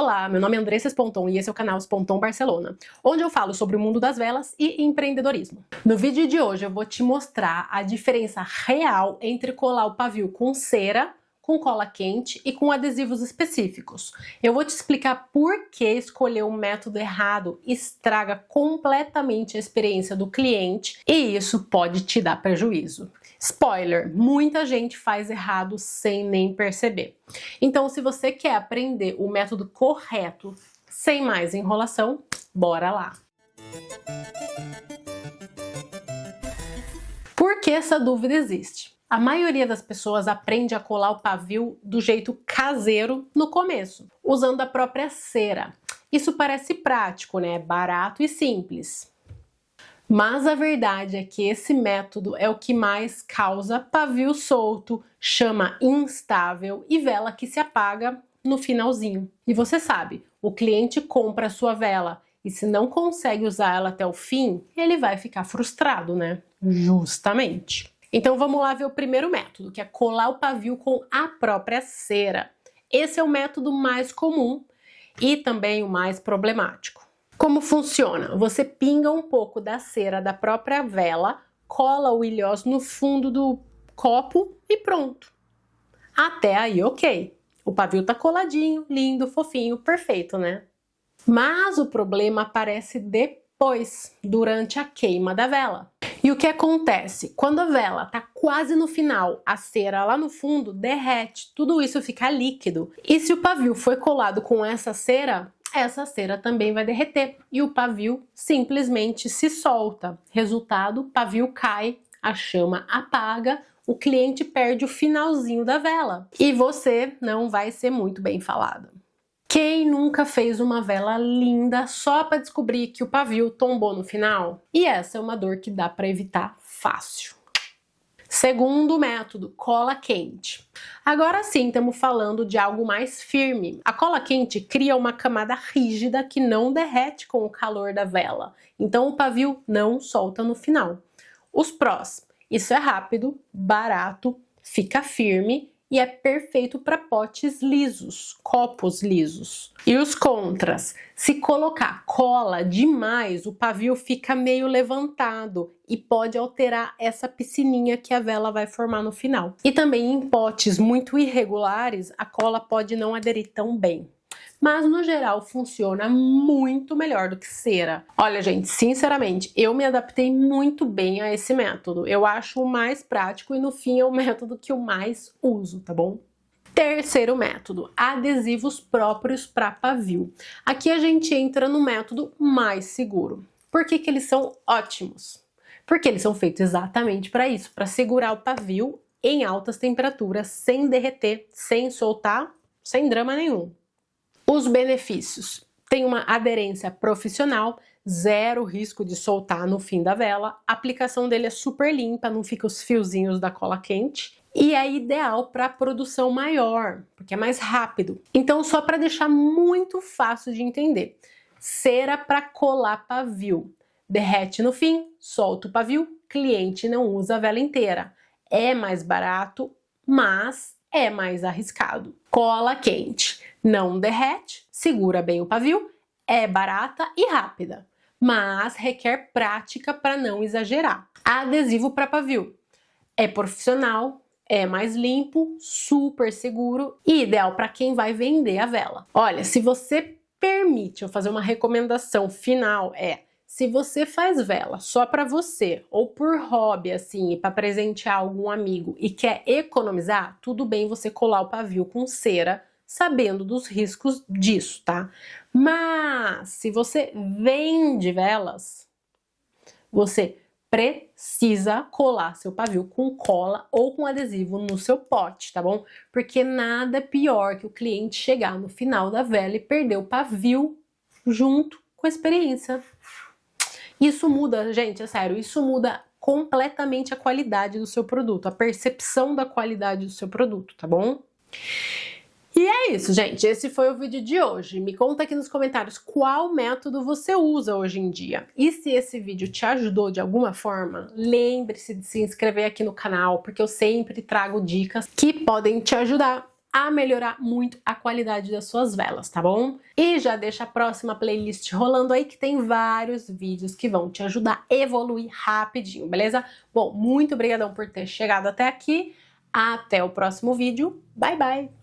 Olá, meu nome é Andressa Sponton e esse é o canal Sponton Barcelona, onde eu falo sobre o mundo das velas e empreendedorismo. No vídeo de hoje eu vou te mostrar a diferença real entre colar o pavio com cera, com cola quente e com adesivos específicos. Eu vou te explicar por que escolher o método errado estraga completamente a experiência do cliente e isso pode te dar prejuízo. Spoiler, muita gente faz errado sem nem perceber. Então, se você quer aprender o método correto, sem mais enrolação, bora lá! Por que essa dúvida existe? A maioria das pessoas aprende a colar o pavio do jeito caseiro no começo, usando a própria cera. Isso parece prático, né? Barato e simples. Mas a verdade é que esse método é o que mais causa pavio solto, chama instável e vela que se apaga no finalzinho. E você sabe, o cliente compra a sua vela e se não consegue usar ela até o fim, ele vai ficar frustrado, né? Justamente. Então vamos lá ver o primeiro método, que é colar o pavio com a própria cera. Esse é o método mais comum e também o mais problemático. Como funciona? Você pinga um pouco da cera da própria vela, cola o ilhós no fundo do copo e pronto. Até aí, ok. O pavio tá coladinho, lindo, fofinho, perfeito, né? Mas o problema aparece depois, durante a queima da vela. E o que acontece? Quando a vela tá quase no final, a cera lá no fundo derrete, tudo isso fica líquido. E se o pavio foi colado com essa cera também vai derreter e o pavio simplesmente se solta. Resultado, o pavio cai, a chama apaga, o cliente perde o finalzinho da vela e você não vai ser muito bem falado. Quem nunca fez uma vela linda só para descobrir que o pavio tombou no final? E essa é uma dor que dá para evitar fácil. Segundo método, cola quente. Agora sim, estamos falando de algo mais firme. A cola quente cria uma camada rígida que não derrete com o calor da vela. Então o pavio não solta no final. Os prós: isso é rápido, barato, fica firme e é perfeito para potes lisos, copos lisos. E os contras: se colocar cola demais, o pavio fica meio levantado e pode alterar essa piscininha que a vela vai formar no final. E também em potes muito irregulares, a cola pode não aderir tão bem. Mas no geral funciona muito melhor do que cera. Olha, gente, sinceramente, eu me adaptei muito bem a esse método. Eu acho o mais prático e no fim é o método que eu mais uso, tá bom? Terceiro método, adesivos próprios para pavio. Aqui a gente entra no método mais seguro. Por que que eles são ótimos? Porque eles são feitos exatamente para isso, para segurar o pavio em altas temperaturas, sem derreter, sem soltar, sem drama nenhum. Os benefícios: tem uma aderência profissional, zero risco de soltar no fim da vela, a aplicação dele é super limpa, não fica os fiozinhos da cola quente e é ideal para produção maior, porque é mais rápido. Então, só para deixar muito fácil de entender, cera para colar pavio, derrete no fim, solta o pavio, cliente não usa a vela inteira. É mais barato, mas é mais arriscado. Cola quente: não derrete, segura bem o pavio, é barata e rápida, mas requer prática para não exagerar. Adesivo para pavio: é profissional, é mais limpo, super seguro e ideal para quem vai vender a vela. Olha, se você permite eu fazer uma recomendação final, se você faz vela só para você ou por hobby assim, para presentear algum amigo e quer economizar, tudo bem você colar o pavio com cera, sabendo dos riscos disso, tá? Mas se você vende velas, você precisa colar seu pavio com cola ou com adesivo no seu pote, tá bom? Porque nada é pior que o cliente chegar no final da vela e perder o pavio junto com a experiência. Isso muda, gente, é sério, isso muda completamente a qualidade do seu produto, a percepção da qualidade do seu produto, tá bom? E é isso, gente, esse foi o vídeo de hoje. Me conta aqui nos comentários qual método você usa hoje em dia. E se esse vídeo te ajudou de alguma forma, lembre-se de se inscrever aqui no canal, porque eu sempre trago dicas que podem te ajudar. a melhorar muito a qualidade das suas velas, tá bom? E já deixa a próxima playlist rolando aí que tem vários vídeos que vão te ajudar a evoluir rapidinho, beleza? Bom, muito obrigadão por ter chegado até aqui. Até o próximo vídeo. Bye, bye!